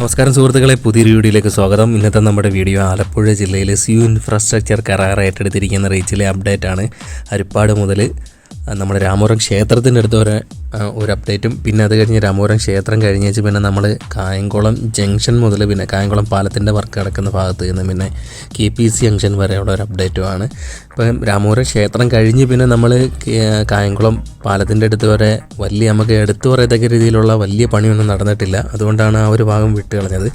നമസ്കാരം സുഹൃത്തുക്കളെ, പുതിയൊരു വീഡിയോയിലേക്ക് സ്വാഗതം. ഇന്നത്തെ നമ്മുടെ വീഡിയോ ആലപ്പുഴ ജില്ലയിലെ സിയു ഇൻഫ്രാസ്ട്രക്ചർ കരാർ ഏറ്റെടുത്തിരിക്കുന്ന റീച്ചിലെ അപ്ഡേറ്റ് ആണ്. ഹരിപ്പാട് മുതൽ നമ്മുടെ രാമപുരം ക്ഷേത്രത്തിൻ്റെ അടുത്ത് വരെ ഒരു അപ്ഡേറ്റും, പിന്നെ അത് കഴിഞ്ഞ് രാമപുരം ക്ഷേത്രം കഴിഞ്ഞേച്ച് പിന്നെ നമ്മൾ കായംകുളം ജംഗ്ഷൻ മുതൽ പിന്നെ കായംകുളം പാലത്തിൻ്റെ വർക്ക് നടക്കുന്ന ഭാഗത്ത് നിന്ന് പിന്നെ KPC ജംഗ്ഷൻ വരെയുള്ള ഒരു അപ്ഡേറ്റുമാണ്. ഇപ്പം രാമപുരം ക്ഷേത്രം കഴിഞ്ഞ് പിന്നെ നമ്മൾ കായംകുളം പാലത്തിൻ്റെ അടുത്ത് വരെ നമുക്ക് എടുത്തു പറയത്തക്ക രീതിയിലുള്ള വലിയ പണിയൊന്നും നടന്നിട്ടില്ല. അതുകൊണ്ടാണ് ആ ഒരു ഭാഗം വിട്ട് കളഞ്ഞത്.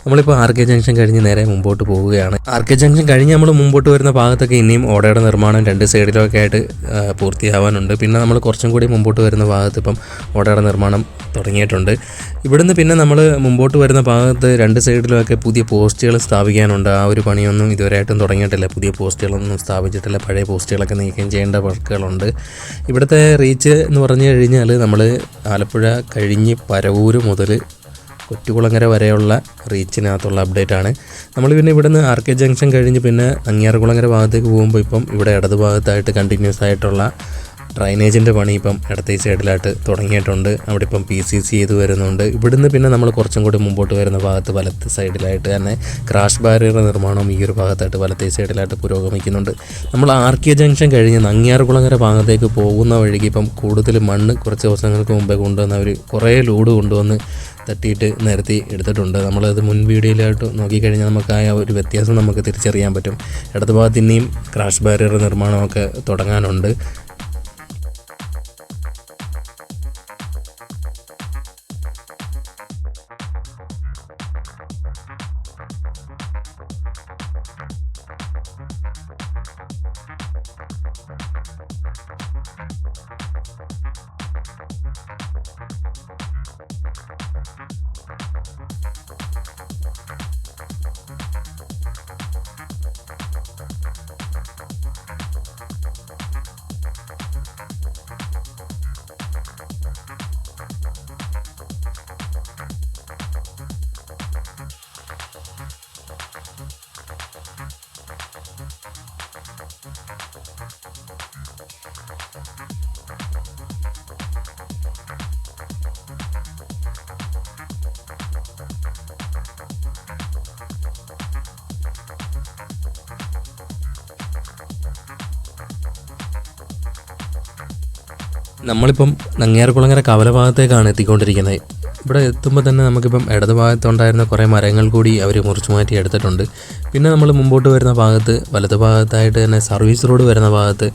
നമ്മളിപ്പോൾ RK ജംഗ്ഷൻ കഴിഞ്ഞ് നേരെ മുമ്പോട്ട് പോവുകയാണ്. RK ജംഗ്ഷൻ കഴിഞ്ഞ് നമ്മൾ മുമ്പോട്ട് വരുന്ന ഭാഗത്തൊക്കെ ഇനിയും ഓടയുടെ നിർമ്മാണം രണ്ട് സൈഡിലൊക്കെ ആയിട്ട് പൂർത്തിയാവാനുണ്ട്. പിന്നെ നമ്മൾ കുറച്ചും കൂടി മുമ്പോട്ട് വരുന്ന ഭാഗത്ത് ഇപ്പം ഓടയുടെ നിർമ്മാണം തുടങ്ങിയിട്ടുണ്ട്. ഇവിടുന്ന് പിന്നെ നമ്മൾ മുമ്പോട്ട് വരുന്ന ഭാഗത്ത് രണ്ട് സൈഡിലുമൊക്കെ പുതിയ പോസ്റ്റുകൾ സ്ഥാപിക്കാനുണ്ട്. ആ ഒരു പണിയൊന്നും ഇതുവരെയായിട്ടും തുടങ്ങിയിട്ടില്ല. പുതിയ പോസ്റ്റുകളൊന്നും സ്ഥാപിച്ചിട്ടില്ല. പഴയ പോസ്റ്റുകളൊക്കെ നീക്കം ചെയ്യേണ്ട വർക്കുകളുണ്ട്. ഇവിടുത്തെ റീച്ച് എന്ന് പറഞ്ഞു കഴിഞ്ഞാൽ നമ്മൾ ആലപ്പുഴ കഴിഞ്ഞ് പരവൂര് മുതൽ കൊറ്റുകുളങ്ങര വരെയുള്ള റീച്ചിനകത്തുള്ള അപ്ഡേറ്റ് ആണ്. നമ്മൾ പിന്നെ ഇവിടുന്ന് RK ജംഗ്ഷൻ കഴിഞ്ഞ് പിന്നെ നങ്ങ്യാർകുളങ്ങര ഭാഗത്തേക്ക് പോകുമ്പോൾ ഇപ്പം ഇവിടെ ഇടത് ഭാഗത്തായിട്ട് കണ്ടിന്യൂസ് ആയിട്ടുള്ള ഡ്രൈനേജിൻ്റെ പണി ഇപ്പം ഇടത്തെ സൈഡിലായിട്ട് തുടങ്ങിയിട്ടുണ്ട്. അവിടെ ഇപ്പം PCC ചെയ്ത് വരുന്നുണ്ട്. ഇവിടുന്ന് പിന്നെ നമ്മൾ കുറച്ചും കൂടി മുമ്പോട്ട് വരുന്ന ഭാഗത്ത് വലത്ത് സൈഡിലായിട്ട് തന്നെ ക്രാഷ് ബാരിയർ നിർമ്മാണം ഈ ഒരു ഭാഗത്തായിട്ട് വലത്തെ സൈഡിലായിട്ട് പുരോഗമിക്കുന്നുണ്ട്. നമ്മൾ RK ജംഗ്ഷൻ കഴിഞ്ഞ് നങ്ങ്യാർകുളങ്ങര ഭാഗത്തേക്ക് പോകുന്ന വഴിക്ക് ഇപ്പം കൂടുതൽ മണ്ണ് കുറച്ച് ദിവസങ്ങൾക്ക് മുമ്പേ കൊണ്ടുവന്ന് അവർ കുറേ ലോഡ് കൊണ്ടുവന്ന് തട്ടിയിട്ട് നിരത്തി എടുത്തിട്ടുണ്ട്. നമ്മളത് മുൻ വീഡിയോയിലായിട്ട് നോക്കിക്കഴിഞ്ഞാൽ നമുക്ക് ആ ഒരു വ്യത്യാസം നമുക്ക് തിരിച്ചറിയാൻ പറ്റും. ഇടത് ഭാഗത്ത് ഇനിയും ക്രാഷ് ബാരിയർ നിർമ്മാണമൊക്കെ തുടങ്ങാനുണ്ട്. നമ്മളിപ്പം നങ്ങ്യാർകുളങ്ങര കവല ഭാഗത്തേക്കാണ് എത്തിക്കൊണ്ടിരിക്കുന്നത്. ഇവിടെ എത്തുമ്പോൾ തന്നെ നമുക്കിപ്പം ഇടത് ഭാഗത്തുണ്ടായിരുന്ന കുറേ മരങ്ങൾ കൂടി അവർ മുറിച്ചു മാറ്റി എടുത്തിട്ടുണ്ട്. പിന്നെ നമ്മൾ മുമ്പോട്ട് വരുന്ന ഭാഗത്ത് വലത് ഭാഗത്തായിട്ട് തന്നെ സർവീസ് റോഡ് വരുന്ന ഭാഗത്ത്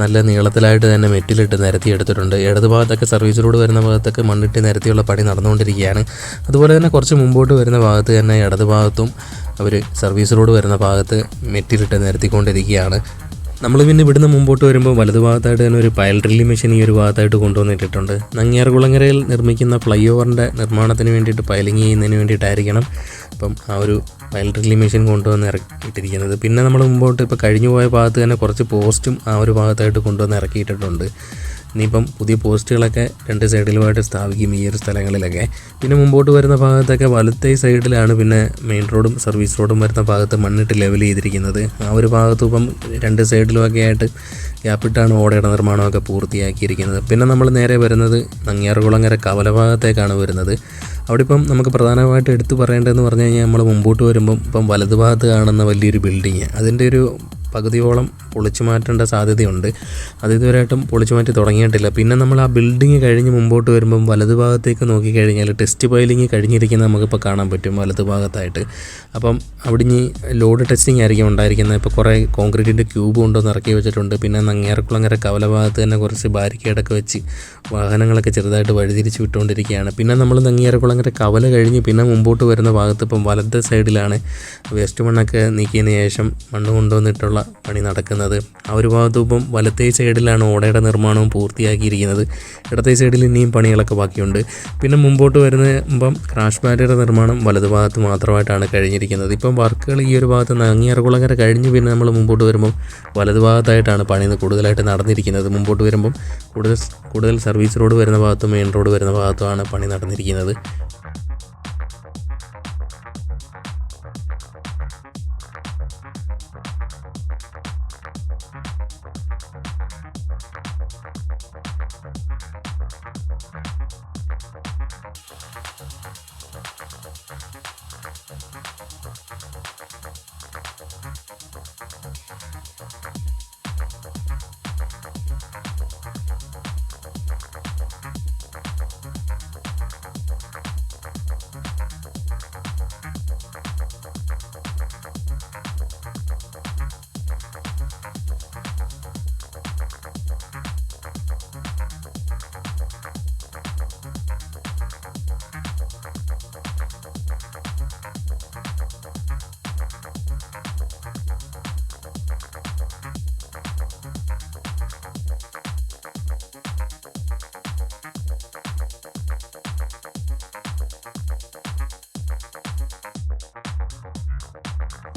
നല്ല നീളത്തിലായിട്ട് തന്നെ മെറ്റിലിട്ട് നിരത്തി എടുത്തിട്ടുണ്ട്. ഇടത് ഭാഗത്തൊക്കെ സർവീസ് റോഡ് വരുന്ന ഭാഗത്തൊക്കെ മണ്ണിട്ട് നിരത്തിയുള്ള പണി നടന്നുകൊണ്ടിരിക്കുകയാണ്. അതുപോലെ തന്നെ കുറച്ച് മുമ്പോട്ട് വരുന്ന ഭാഗത്ത് തന്നെ ഇടത് ഭാഗത്തും അവർ സർവീസ് റോഡ് വരുന്ന ഭാഗത്ത് മെറ്റിലിട്ട് നിരത്തിക്കൊണ്ടിരിക്കുകയാണ്. നമ്മൾ പിന്നെ ഇവിടുന്ന് മുമ്പോട്ട് വരുമ്പോൾ വലതു ഭാഗത്തായിട്ട് തന്നെ ഒരു പയൽ ഡ്രില്ലിംഗ് മെഷീൻ ഈ ഒരു ഭാഗത്തായിട്ട് കൊണ്ടുവന്നിട്ടിട്ടുണ്ട്. നങ്ങ്യാർകുളങ്ങരയിൽ നിർമ്മിക്കുന്ന ഫ്ലൈ ഓവറിൻ്റെ നിർമ്മാണത്തിന് വേണ്ടിയിട്ട് പൈലിംഗ് ചെയ്യുന്നതിന് വേണ്ടിയിട്ടായിരിക്കണം അപ്പം ആ ഒരു പയൽ ഡ്രില്ലിംഗ് മെഷീൻ കൊണ്ടുവന്ന് ഇറക്കിയിട്ടിരിക്കുന്നത്. പിന്നെ നമ്മൾ മുമ്പോട്ട് ഇപ്പോൾ കഴിഞ്ഞു പോയ ഭാഗത്ത് തന്നെ കുറച്ച് പോസ്റ്റും ആ ഒരു ഭാഗത്തായിട്ട് കൊണ്ടുവന്ന് ഇറക്കിയിട്ടിട്ടുണ്ട്. ഇനിയിപ്പം പുതിയ പോസ്റ്റുകളൊക്കെ രണ്ട് സൈഡിലുമായിട്ട് സ്ഥാപിക്കും ഈ ഒരു സ്ഥലങ്ങളിലൊക്കെ. പിന്നെ മുമ്പോട്ട് വരുന്ന ഭാഗത്തൊക്കെ വലത്തെ സൈഡിലാണ് പിന്നെ മെയിൻ റോഡും സർവീസ് റോഡും വരുന്ന ഭാഗത്ത് മണ്ണിട്ട് ലെവൽ ചെയ്തിരിക്കുന്നത്. ആ ഒരു ഭാഗത്തും ഇപ്പം രണ്ട് സൈഡിലുമൊക്കെ ആയിട്ട് ഗ്യാപ്പിട്ടാണ് ഓടയുടെ നിർമ്മാണമൊക്കെ പൂർത്തിയാക്കിയിരിക്കുന്നത്. പിന്നെ നമ്മൾ നേരെ വരുന്നത് നങ്ങ്യാർകുളങ്ങര കവല ഭാഗത്തേക്കാണ് വരുന്നത്. അവിടെ ഇപ്പം നമുക്ക് പ്രധാനമായിട്ട് എടുത്തു പറയേണ്ടതെന്ന് പറഞ്ഞു കഴിഞ്ഞാൽ നമ്മൾ മുമ്പോട്ട് വരുമ്പം ഇപ്പം വലതു ഭാഗത്ത് കാണുന്ന വലിയൊരു ബിൽഡിങ് അതിൻ്റെ ഒരു പകുതിയോളം പൊളിച്ചു മാറ്റേണ്ട സാധ്യതയുണ്ട്. അത് ഇതുവരെയായിട്ടും പൊളിച്ചു മാറ്റി തുടങ്ങിയിട്ടില്ല. പിന്നെ നമ്മൾ ആ ബിൽഡിങ് കഴിഞ്ഞ് മുമ്പോട്ട് വരുമ്പം വലതു ഭാഗത്തേക്ക് നോക്കിക്കഴിഞ്ഞാൽ ടെസ്റ്റ് പൈലിങ് കഴിഞ്ഞിരിക്കുന്നത് നമുക്കിപ്പോൾ കാണാൻ പറ്റും വലതു ഭാഗത്തായിട്ട്. അപ്പം അവിടെ ഇനി ലോഡ് ടെസ്റ്റിംഗ് ആയിരിക്കും ഉണ്ടായിരിക്കുന്നത്. ഇപ്പോൾ കുറേ കോൺക്രീറ്റിൻ്റെ ക്യൂബ് കൊണ്ടുവന്ന് ഇറക്കി വെച്ചിട്ടുണ്ട്. പിന്നെ നങ്ങ്യാർകുളങ്ങര കവല ഭാഗത്ത് തന്നെ കുറച്ച് ബാരിക്കേഡൊക്കെ വെച്ച് വാഹനങ്ങളൊക്കെ ചെറുതായിട്ട് വഴിതിരിച്ച് വിട്ടുകൊണ്ടിരിക്കുകയാണ്. പിന്നെ നമ്മൾ നങ്ങ്യാർകുളങ്ങര കവല കഴിഞ്ഞ് പിന്നെ മുമ്പോട്ട് വരുന്ന ഭാഗത്ത് ഇപ്പം വലത്തെ സൈഡിലാണ് വേസ്റ്റ് മണ്ണൊക്കെ നീക്കിയതിന് ശേഷം മണ്ണ് കൊണ്ടുവന്നിട്ടുള്ള പണി നടക്കുന്നത്. ആ ഒരു ഭാഗത്തും ഇപ്പം വലത്തേ സൈഡിലാണ് ഓടയുടെ നിർമ്മാണവും പൂർത്തിയാക്കിയിരിക്കുന്നത്. ഇടത്തെ സൈഡിൽ ഇനിയും പണികളൊക്കെ ബാക്കിയുണ്ട്. പിന്നെ മുമ്പോട്ട് വരുമ്പം ക്രാഷ് ബാരിയർ നിർമ്മാണം വലതു ഭാഗത്ത് മാത്രമായിട്ടാണ് കഴിഞ്ഞിരിക്കുന്നത്. ഇപ്പം വർക്കുകൾ ഈ ഒരു ഭാഗത്ത് നങ്ങ്യാർകുളങ്ങര കഴിഞ്ഞ് പിന്നെ നമ്മൾ മുമ്പോട്ട് വരുമ്പം വലതു ഭാഗത്തായിട്ടാണ് പണി കൂടുതലായിട്ട് നടന്നിരിക്കുന്നത്. മുമ്പോട്ട് വരുമ്പം കൂടുതൽ സർവീസ് റോഡ് വരുന്ന ഭാഗത്തും മെയിൻ റോഡ് വരുന്ന ഭാഗത്തുമാണ് പണി നടന്നിരിക്കുന്നത്.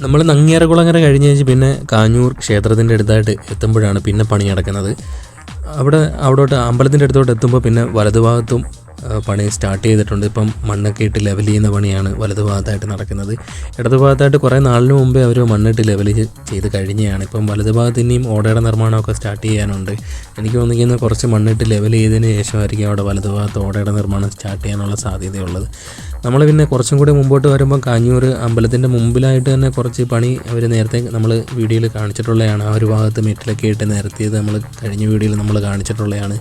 നമ്മൾ നങ്ങ്യാർകുളങ്ങര കഴിഞ്ഞ് പിന്നെ കാഞ്ഞൂർ ക്ഷേത്രത്തിൻ്റെ അടുത്തായിട്ട് എത്തുമ്പോഴാണ് പിന്നെ പണി നടക്കുന്നത്. അവിടോട്ട് അമ്പലത്തിൻ്റെ അടുത്തോട്ട് എത്തുമ്പോൾ പിന്നെ വലതുഭാഗത്തും പണി സ്റ്റാർട്ട് ചെയ്തിട്ടുണ്ട്. ഇപ്പം മണ്ണൊക്കെ ഇട്ട് ലെവൽ ചെയ്യുന്ന പണിയാണ് വലതുഭാഗത്തായിട്ട് നടക്കുന്നത്. ഇടതുഭാഗത്തായിട്ട് കുറേ നാളിന് മുമ്പേ അവർ മണ്ണിട്ട് ലെവൽ ചെയ്ത് കഴിഞ്ഞതാണ്. ഇപ്പം വലതുഭാഗത്ത് ഇനിയും ഓടയുടെ നിർമ്മാണമൊക്കെ സ്റ്റാർട്ട് ചെയ്യാനുണ്ട്. എനിക്ക് തോന്നിക്കുന്നത് കുറച്ച് മണ്ണിട്ട് ലെവൽ ചെയ്തതിന് ശേഷമായിരിക്കും അവിടെ വലതുഭാഗത്ത് ഓടയുടെ നിർമ്മാണം സ്റ്റാർട്ട് ചെയ്യാനുള്ള സാധ്യതയുള്ളത്. നമ്മൾ പിന്നെ കുറച്ചും കൂടി മുമ്പോട്ട് വരുമ്പോൾ കാഞ്ഞൂർ അമ്പലത്തിൻ്റെ മുമ്പിലായിട്ട് തന്നെ കുറച്ച് പണി അവർ നേരത്തെ നമ്മൾ വീഡിയോയിൽ കാണിച്ചിട്ടുള്ളതാണ്. ആ ഒരു ഭാഗത്ത് മെറ്റിലൊക്കെ ഇട്ട് നിരത്തിയത് നമ്മൾ കഴിഞ്ഞ വീഡിയോയിൽ നമ്മൾ കാണിച്ചിട്ടുള്ളതാണ്.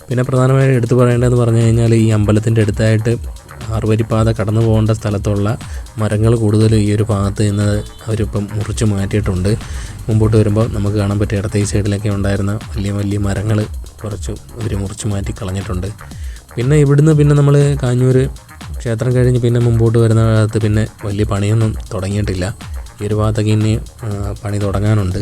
പിന്നെ പ്രധാനമായും എടുത്തു പറയേണ്ടതെന്ന് പറഞ്ഞു കഴിഞ്ഞാൽ ഈ അമ്പലത്തിൻ്റെ അടുത്തായിട്ട് ആറുവരിപ്പാത കടന്നു പോകേണ്ട സ്ഥലത്തുള്ള മരങ്ങൾ കൂടുതൽ ഈ ഒരു ഭാഗത്ത് നിന്ന് അവരിപ്പം മുറിച്ച് മാറ്റിയിട്ടുണ്ട്. മുമ്പോട്ട് വരുമ്പോൾ നമുക്ക് കാണാൻ പറ്റിയ ഇടത്തെ ഈ സൈഡിലൊക്കെ ഉണ്ടായിരുന്ന വലിയ വലിയ മരങ്ങൾ കുറച്ച് അവർ മുറിച്ച് മാറ്റി കളഞ്ഞിട്ടുണ്ട്. പിന്നെ ഇവിടുന്ന് പിന്നെ നമ്മൾ കാഞ്ഞൂർ ക്ഷേത്രം കഴിഞ്ഞ് പിന്നെ മുമ്പോട്ട് വരുന്ന ഭാഗത്ത് പിന്നെ വലിയ പണിയൊന്നും തുടങ്ങിയിട്ടില്ല. ഈ ഒരു ഭാഗത്തൊക്കെ ഇനി പണി തുടങ്ങാനുണ്ട്.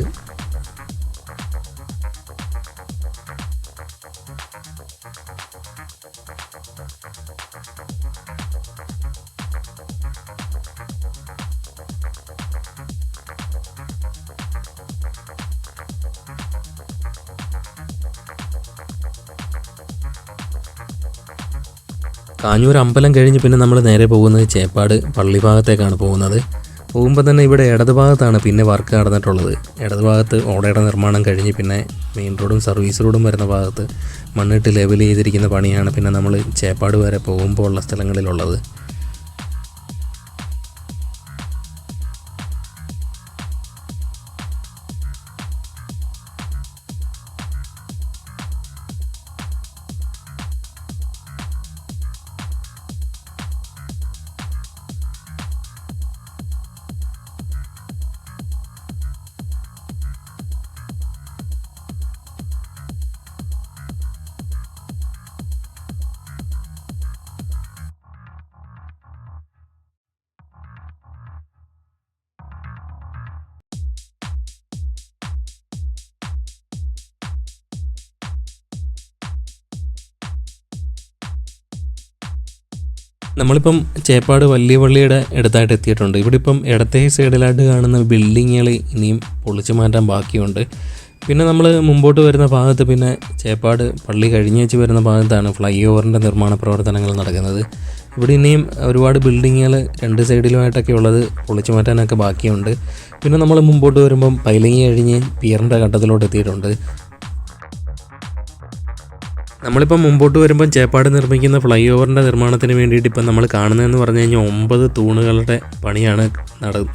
കാഞ്ഞൂർ അമ്പലം കഴിഞ്ഞ് പിന്നെ നമ്മൾ നേരെ പോകുന്നത് ചേപ്പാട് പള്ളി ഭാഗത്തേക്കാണ് പോകുന്നത്. പോകുമ്പോൾ തന്നെ ഇവിടെ ഇടതുഭാഗത്താണ് പിന്നെ വർക്ക് നടന്നിട്ടുള്ളത്. ഇടതുഭാഗത്ത് ഓടയുടെ നിർമ്മാണം കഴിഞ്ഞ് പിന്നെ മെയിൻ റോഡും സർവീസ് റോഡും വരുന്ന ഭാഗത്ത് മണ്ണിട്ട് ലെവൽ ചെയ്തിരിക്കുന്ന പണിയാണ് പിന്നെ നമ്മൾ ചേപ്പാട് വരെ പോകുമ്പോൾ ഉള്ള സ്ഥലങ്ങളിലുള്ളത്. നമ്മളിപ്പം ചേപ്പാട് വലിയ പള്ളിയുടെ അടുത്തായിട്ട് എത്തിയിട്ടുണ്ട്. ഇവിടെ ഇപ്പം ഇടത്തെ സൈഡിലായിട്ട് കാണുന്ന ബിൽഡിങ്ങുകൾ ഇനിയും പൊളിച്ചു മാറ്റാൻ ബാക്കിയുണ്ട്. പിന്നെ നമ്മൾ മുമ്പോട്ട് വരുന്ന ഭാഗത്ത് പിന്നെ ചേപ്പാട് പള്ളി കഴിഞ്ഞേച്ച് വരുന്ന ഭാഗത്താണ് ഫ്ലൈ ഓവറിൻ്റെ നിർമ്മാണ പ്രവർത്തനങ്ങൾ നടക്കുന്നത്. ഇവിടെ ഇനിയും ഒരുപാട് ബിൽഡിങ്ങുകൾ രണ്ട് സൈഡിലുമായിട്ടൊക്കെ ഉള്ളത് പൊളിച്ചു മാറ്റാനൊക്കെ ബാക്കിയുണ്ട്. പിന്നെ നമ്മൾ മുമ്പോട്ട് വരുമ്പം പൈലിങ്ങി കഴിഞ്ഞ് പിയറിൻ്റെ ഘട്ടത്തിലോട്ട് എത്തിയിട്ടുണ്ട്. നമ്മളിപ്പം മുമ്പോട്ട് വരുമ്പം ചേപ്പാട് നിർമ്മിക്കുന്ന ഫ്ലൈ ഓവറിൻ്റെ നിർമ്മാണത്തിന് വേണ്ടിയിട്ട് ഇപ്പം നമ്മൾ കാണുന്നതെന്ന് പറഞ്ഞു കഴിഞ്ഞാൽ 9 തൂണുകളുടെ പണിയാണ്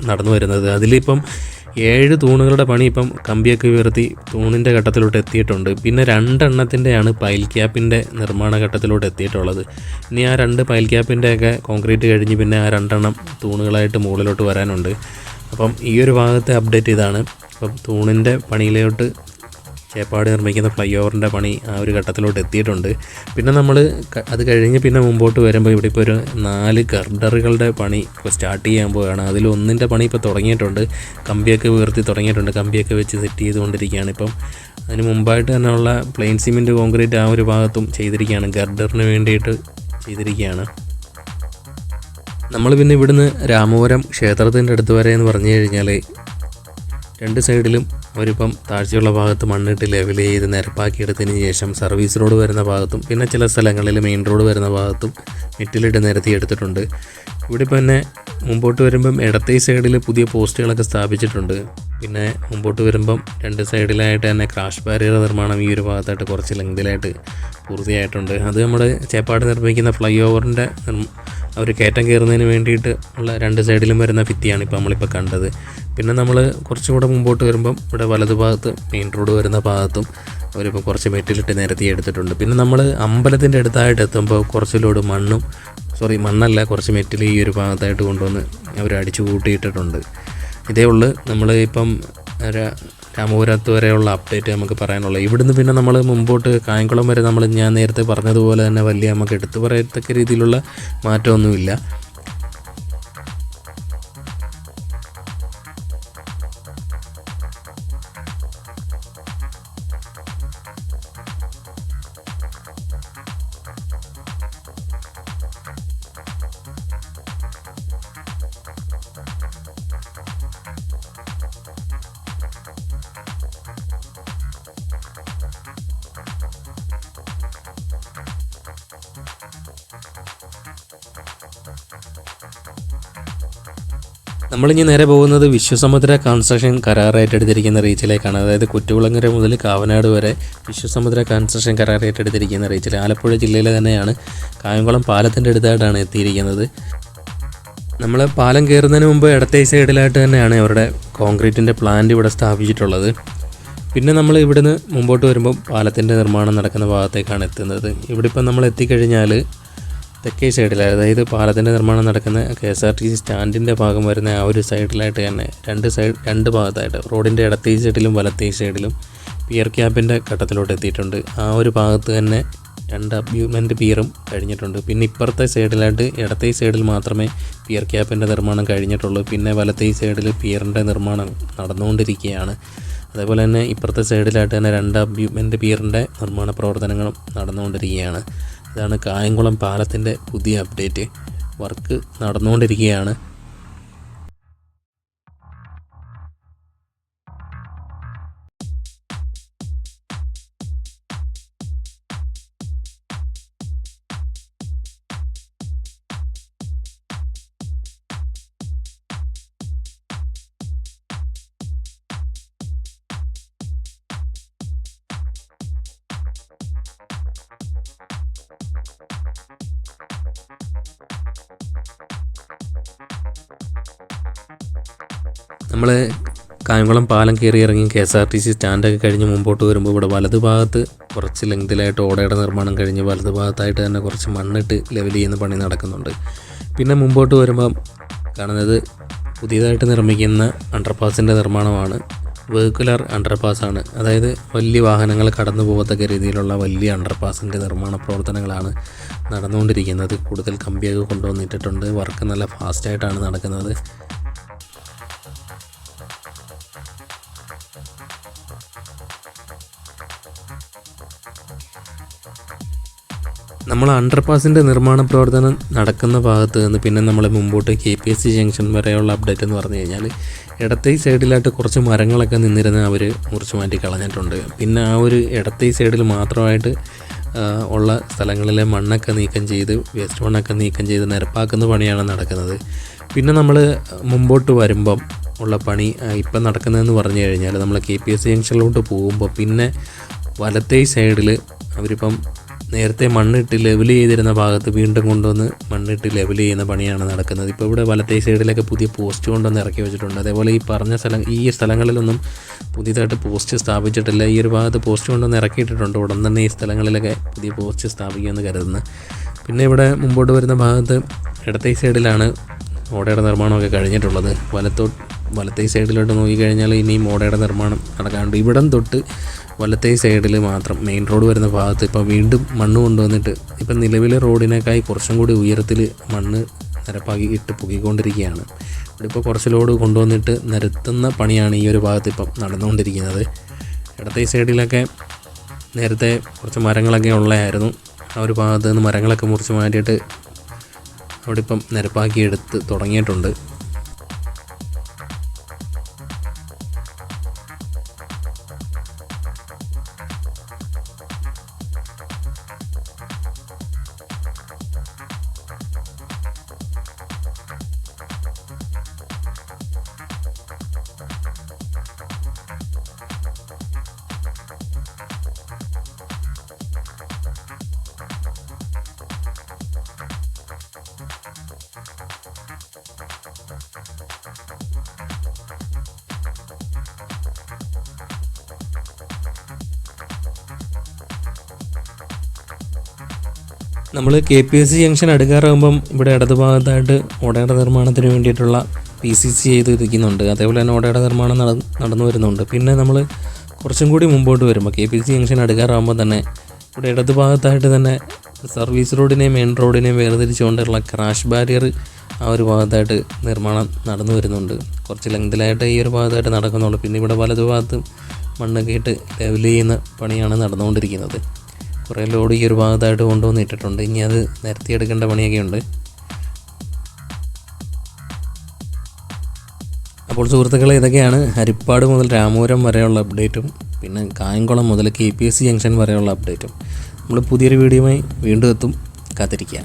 നടന്നു വരുന്നത്. അതിലിപ്പം 7 തൂണുകളുടെ പണി ഇപ്പം കമ്പിയൊക്കെ ഉയർത്തി തൂണിൻ്റെ ഘട്ടത്തിലോട്ട് എത്തിയിട്ടുണ്ട്. പിന്നെ 2 എണ്ണത്തിൻ്റെയാണ് പൈൽ ക്യാപ്പിൻ്റെ നിർമ്മാണ ഘട്ടത്തിലോട്ട് എത്തിയിട്ടുള്ളത്. ഇനി ആ 2 പൈൽ ക്യാപ്പിൻ്റെയൊക്കെ കോൺക്രീറ്റ് കഴിഞ്ഞ് പിന്നെ ആ 2 എണ്ണം തൂണുകളായിട്ട് മുകളിലോട്ട് വരാനുണ്ട്. അപ്പം ഈ ഒരു ഭാഗത്തെ അപ്ഡേറ്റ് ഇതാണ്. അപ്പം തൂണിൻ്റെ പണിയിലോട്ട് ചേപ്പാട് നിർമ്മിക്കുന്ന ഫ്ലൈ ഓവറിൻ്റെ പണി ആ ഒരു ഘട്ടത്തിലോട്ട് എത്തിയിട്ടുണ്ട്. പിന്നെ നമ്മൾ അത് കഴിഞ്ഞ് പിന്നെ മുമ്പോട്ട് വരുമ്പോൾ ഇവിടെ ഇപ്പോൾ ഒരു 4 ഗർഡറുകളുടെ പണി ഇപ്പോൾ സ്റ്റാർട്ട് ചെയ്യാൻ പോവുകയാണ്. അതിൽ ഒന്നിൻ്റെ പണി ഇപ്പോൾ തുടങ്ങിയിട്ടുണ്ട്. കമ്പിയൊക്കെ ഉയർത്തി തുടങ്ങിയിട്ടുണ്ട്. കമ്പിയൊക്കെ വെച്ച് സെറ്റ് ചെയ്തുകൊണ്ടിരിക്കുകയാണ്. ഇപ്പം അതിന് മുമ്പായിട്ട് തന്നെ ഉള്ള പ്ലെയിൻ സിമെൻറ്റ് കോൺക്രീറ്റ് ആ ഒരു ഭാഗത്തും ചെയ്തിരിക്കുകയാണ്. ഗർഡറിന് വേണ്ടിയിട്ട് ചെയ്തിരിക്കുകയാണ്. നമ്മൾ പിന്നെ ഇവിടുന്ന് രാമപുരം ക്ഷേത്രത്തിൻ്റെ അടുത്ത് വരെ എന്ന് പറഞ്ഞു കഴിഞ്ഞാൽ 2 സൈഡിലും അവരിപ്പം താഴ്ചയുള്ള ഭാഗത്ത് മണ്ണിട്ട് ലെവൽ ചെയ്ത് നിരപ്പാക്കി എടുത്തതിന് ശേഷം സർവീസ് റോഡ് വരുന്ന ഭാഗത്തും പിന്നെ ചില സ്ഥലങ്ങളിൽ മെയിൻ റോഡ് വരുന്ന ഭാഗത്തും മെറ്റിലിട്ട് നിരത്തി എടുത്തിട്ടുണ്ട്. ഇവിടെ ഇപ്പം തന്നെ മുമ്പോട്ട് വരുമ്പം ഇടത്തെ സൈഡിൽ പുതിയ പോസ്റ്റുകളൊക്കെ സ്ഥാപിച്ചിട്ടുണ്ട്. പിന്നെ മുമ്പോട്ട് വരുമ്പം 2 സൈഡിലായിട്ട് തന്നെ ക്രാഷ് ബാരിയർ നിർമ്മാണം ഈ ഒരു ഭാഗത്തായിട്ട് കുറച്ച് ലെങ്തിലായിട്ട് പൂർത്തിയായിട്ടുണ്ട്. അത് നമ്മുടെ ചേപ്പാട് നിർമ്മിക്കുന്ന ഫ്ലൈ ഓവറിൻ്റെ അവർ കയറ്റം കയറുന്നതിന് വേണ്ടിയിട്ട് ഉള്ള 2 സൈഡിലും വരുന്ന ഭിത്തിയാണ് ഇപ്പോൾ നമ്മളിപ്പോൾ കണ്ടത്. പിന്നെ നമ്മൾ കുറച്ചുകൂടെ മുമ്പോട്ട് വരുമ്പം ഇവിടെ വലതുഭാഗത്ത് മെയിൻ റോഡ് വരുന്ന ഭാഗത്തും അവരിപ്പോൾ കുറച്ച് മെറ്റിലിട്ട് നിരത്തി എടുത്തിട്ടുണ്ട്. പിന്നെ നമ്മൾ അമ്പലത്തിൻ്റെ അടുത്തായിട്ട് എത്തുമ്പോൾ കുറച്ച് ലോഡ് മണ്ണല്ല കുറച്ച് മെറ്റിൽ ഈ ഒരു ഭാഗത്തായിട്ട് കൊണ്ടുവന്ന് അവർ അടിച്ചു കൂട്ടിയിട്ടിട്ടുണ്ട്. ഇതേ ഉള്ളു നമ്മൾ ഇപ്പം രാമപുരത്ത് വരെയുള്ള അപ്ഡേറ്റ് നമുക്ക് പറയാനുള്ളത്. ഇവിടുന്ന് പിന്നെ നമ്മൾ മുമ്പോട്ട് കായംകുളം വരെ ഞാൻ നേരത്തെ പറഞ്ഞതുപോലെ തന്നെ വലിയ നമുക്ക് എടുത്തു പറയത്തക്ക രീതിയിലുള്ള മാറ്റമൊന്നുമില്ല. നമ്മളിനി നേരെ പോകുന്നത് വിശ്വസമുദ്ര കൺസ്ട്രക്ഷൻ കരാർ ഏറ്റെടുത്തിരിക്കുന്ന റീച്ചിലേക്കാണ്. അതായത് കുറ്റുകുളങ്ങര മുതൽ കാവനാട് വരെ വിശ്വസമുദ്ര കൺസ്ട്രക്ഷൻ കരാർ ഏറ്റെടുത്തിരിക്കുന്ന റീച്ചിൽ ആലപ്പുഴ ജില്ലയിലെ തന്നെയാണ്. കായംകുളം പാലത്തിൻ്റെ അടുത്തായിട്ടാണ് എത്തിയിരിക്കുന്നത്. നമ്മൾ പാലം കയറുന്നതിന് മുമ്പ് ഇടത്തെ സൈഡിലായിട്ട് തന്നെയാണ് അവരുടെ കോൺക്രീറ്റിൻ്റെ പ്ലാന്റ് ഇവിടെ സ്ഥാപിച്ചിട്ടുള്ളത്. പിന്നെ നമ്മൾ ഇവിടുന്ന് മുമ്പോട്ട് വരുമ്പോൾ പാലത്തിൻ്റെ നിർമ്മാണം നടക്കുന്ന ഭാഗത്തേക്കാണ് എത്തുന്നത്. ഇവിടെ ഇപ്പം നമ്മൾ എത്തിക്കഴിഞ്ഞാൽ തെക്കേ സൈഡിൽ, അതായത് പാലത്തിൻ്റെ നിർമ്മാണം നടക്കുന്ന KSRTC സ്റ്റാൻഡിൻ്റെ ഭാഗം വരുന്ന ആ ഒരു സൈഡിലായിട്ട് തന്നെ രണ്ട് ഭാഗത്തായിട്ട് റോഡിൻ്റെ ഇടത്തേ സൈഡിലും വലത്തേ സൈഡിലും പിയർ ക്യാപ്പിൻ്റെ ഘട്ടത്തിലോട്ട് എത്തിയിട്ടുണ്ട്. ആ ഒരു ഭാഗത്ത് തന്നെ 2 അബ്യൂട്ട്മെൻറ്റ് പിയറും കഴിഞ്ഞിട്ടുണ്ട്. പിന്നെ ഇപ്പുറത്തെ സൈഡിലായിട്ട് ഇടത്തേ സൈഡിൽ മാത്രമേ പിയർ ക്യാപ്പിൻ്റെ നിർമ്മാണം കഴിഞ്ഞിട്ടുള്ളൂ. പിന്നെ വലത്തേ സൈഡിൽ പിയറിൻ്റെ നിർമ്മാണം നടന്നുകൊണ്ടിരിക്കുകയാണ്. അതേപോലെ തന്നെ ഇപ്പുറത്തെ സൈഡിലായിട്ട് തന്നെ 2 അബ്യൂട്ട്മെൻറ്റ് പിയറിൻ്റെ നിർമ്മാണ പ്രവർത്തനങ്ങളും നടന്നുകൊണ്ടിരിക്കുകയാണ്. ഇതാണ് കായംകുളം പാലത്തിൻ്റെ പുതിയ അപ്ഡേറ്റ്. വർക്ക് നടന്നുകൊണ്ടിരിക്കുകയാണ്. നമ്മൾ കായംകുളം പാലം കയറി ഇറങ്ങി KSRTC സ്റ്റാൻഡൊക്കെ കഴിഞ്ഞ് മുമ്പോട്ട് വരുമ്പോൾ ഇവിടെ വലതു ഭാഗത്ത് കുറച്ച് ലെങ്തിലായിട്ട് ഓടയുടെ നിർമ്മാണം കഴിഞ്ഞ് വലതു ഭാഗത്തായിട്ട് തന്നെ കുറച്ച് മണ്ണിട്ട് ലെവൽ ചെയ്യുന്ന പണി നടക്കുന്നുണ്ട്. പിന്നെ മുമ്പോട്ട് വരുമ്പം കാണുന്നത് പുതിയതായിട്ട് നിർമ്മിക്കുന്ന അണ്ടർപാസിൻ്റെ നിർമ്മാണമാണ്. വെഹിക്കുലർ അണ്ടർപാസാണ്. അതായത് വലിയ വാഹനങ്ങൾ കടന്നു പോകത്തക്ക രീതിയിലുള്ള വലിയ അണ്ടർപാസിൻ്റെ നിർമ്മാണ പ്രവർത്തനങ്ങളാണ് നടന്നുകൊണ്ടിരിക്കുന്നത്. കൂടുതൽ കമ്പിയൊക്കെ കൊണ്ടുവന്നിട്ടിട്ടുണ്ട്. വർക്ക് നല്ല ഫാസ്റ്റായിട്ടാണ് നടക്കുന്നത്. നമ്മൾ അണ്ടർപാസിൻ്റെ നിർമ്മാണ പ്രവർത്തനം നടക്കുന്ന ഭാഗത്ത് നിന്ന് പിന്നെ നമ്മൾ മുമ്പോട്ട് KPSC ജംഗ്ഷൻ വരെയുള്ള അപ്ഡേറ്റ് എന്ന് പറഞ്ഞു കഴിഞ്ഞാൽ ഇടത്തേ സൈഡിലായിട്ട് കുറച്ച് മരങ്ങളൊക്കെ നിന്നിരുന്ന് അവർ മുറിച്ച് മാറ്റി കളഞ്ഞിട്ടുണ്ട്. പിന്നെ ആ ഒരു ഇടത്തേ സൈഡിൽ മാത്രമായിട്ട് ഉള്ള സ്ഥലങ്ങളിലെ മണ്ണൊക്കെ നീക്കം ചെയ്ത് വേസ്റ്റ് മണ്ണൊക്കെ നീക്കം ചെയ്ത് നിരപ്പാക്കുന്ന പണിയാണ് നടക്കുന്നത്. പിന്നെ നമ്മൾ മുമ്പോട്ട് വരുമ്പം ഉള്ള പണി ഇപ്പം നടക്കുന്നതെന്ന് പറഞ്ഞു കഴിഞ്ഞാൽ നമ്മൾ KPSC ജംഗ്ഷനിലോട്ട് പോകുമ്പോൾ പിന്നെ വലത്തേ സൈഡിൽ അവരിപ്പം നേരത്തെ മണ്ണിട്ട് ലെവൽ ചെയ്തിരുന്ന ഭാഗത്ത് വീണ്ടും കൊണ്ടുവന്ന് മണ്ണിട്ട് ലെവൽ ചെയ്യുന്ന പണിയാണ് നടക്കുന്നത്. ഇപ്പോൾ ഇവിടെ വലത്തേ സൈഡിലൊക്കെ പുതിയ പോസ്റ്റ് കൊണ്ടുവന്ന് ഇറക്കി വെച്ചിട്ടുണ്ട്. അതേപോലെ ഈ സ്ഥലങ്ങളിലൊന്നും പുതിയതായിട്ട് പോസ്റ്റ് സ്ഥാപിച്ചിട്ടില്ല. ഈ ഒരു ഭാഗത്ത് പോസ്റ്റ് കൊണ്ടുവന്ന് ഇറക്കിയിട്ടിട്ടുണ്ട്. ഉടൻ തന്നെ ഈ സ്ഥലങ്ങളിലൊക്കെ പുതിയ പോസ്റ്റ് സ്ഥാപിക്കുമെന്ന് കരുതുന്നു. പിന്നെ ഇവിടെ മുമ്പോട്ട് വരുന്ന ഭാഗത്ത് ഇടത്തേ സൈഡിലാണ് ഓടയുടെ നിർമ്മാണമൊക്കെ കഴിഞ്ഞിട്ടുള്ളത്. വലത്തേ സൈഡിലോട്ട് നോക്കിക്കഴിഞ്ഞാൽ ഇനിയും ഓടയുടെ നിർമ്മാണം നടക്കാനുണ്ട്. ഇവിടം തൊട്ട് വലത്തേ സൈഡിൽ മാത്രം മെയിൻ റോഡ് വരുന്ന ഭാഗത്ത് ഇപ്പോൾ വീണ്ടും മണ്ണ് കൊണ്ടുവന്നിട്ട് ഇപ്പം നിലവിലെ റോഡിനേക്കായി കുറച്ചും കൂടി ഉയരത്തിൽ മണ്ണ് നിരപ്പാക്കി ഇട്ട് പൊക്കിക്കൊണ്ടിരിക്കുകയാണ്. ഇവിടെ ഇപ്പോൾ കുറച്ച് ലോഡ് കൊണ്ടുവന്നിട്ട് നിരത്തുന്ന പണിയാണ് ഈ ഒരു ഭാഗത്ത് ഇപ്പം നടന്നുകൊണ്ടിരിക്കുന്നത്. ഇടത്തേ സൈഡിലൊക്കെ നേരത്തെ കുറച്ച് മരങ്ങളൊക്കെ ഉള്ളതായിരുന്നു. ആ ഒരു ഭാഗത്ത് നിന്ന് മരങ്ങളൊക്കെ മുറിച്ച് മാറ്റിയിട്ട് അവിടെ ഇപ്പം നിരപ്പാക്കി എടുത്ത് തുടങ്ങിയിട്ടുണ്ട്. നമ്മൾ KPSC ജംഗ്ഷൻ അടുക്കാറാകുമ്പം ഇവിടെ ഇടതുഭാഗത്തായിട്ട് ഓടയുടെ നിർമ്മാണത്തിന് വേണ്ടിയിട്ടുള്ള PCC ചെയ്തിരിക്കുന്നുണ്ട്. അതേപോലെ തന്നെ ഓടയുടെ നിർമ്മാണം നടന്നു വരുന്നുണ്ട്. പിന്നെ നമ്മൾ കുറച്ചും കൂടി മുമ്പോട്ട് വരുമ്പോൾ KPSC ജംഗ്ഷൻ അടുക്കാറാകുമ്പോൾ തന്നെ ഇവിടെ ഇടതുഭാഗത്തായിട്ട് തന്നെ സർവീസ് റോഡിനെയും മെയിൻ റോഡിനെയും വേർതിരിച്ചുകൊണ്ടുള്ള ക്രാഷ് ബാരിയർ ആ ഒരു ഭാഗത്തായിട്ട് നിർമ്മാണം നടന്നു വരുന്നുണ്ട്. കുറച്ച് ലെങ്തിലായിട്ട് ഈ ഒരു ഭാഗത്തായിട്ട് നടക്കുന്നുള്ളൂ. പിന്നെ ഇവിടെ വലതുഭാഗത്ത് മണ്ണൊക്കെ ഇട്ട് ലെവൽ ചെയ്യുന്ന പണിയാണ് നടന്നുകൊണ്ടിരിക്കുന്നത്. കുറേ ലോഡ് ഈ ഒരു ഭാഗത്തായിട്ട് കൊണ്ടുവന്ന് ഇട്ടിട്ടുണ്ട്. ഇനി അത് നിരത്തിയെടുക്കേണ്ട പണിയൊക്കെ ഉണ്ട്. അപ്പോൾ സുഹൃത്തുക്കളെ, ഇതൊക്കെയാണ് ഹരിപ്പാട് മുതൽ രാമപുരം വരെയുള്ള അപ്ഡേറ്റും പിന്നെ കായംകുളം മുതൽ KPSC ജംഗ്ഷൻ വരെയുള്ള അപ്ഡേറ്റും. നമ്മൾ പുതിയൊരു വീഡിയോയുമായി വീണ്ടും എത്തും. കാത്തിരിക്കുക.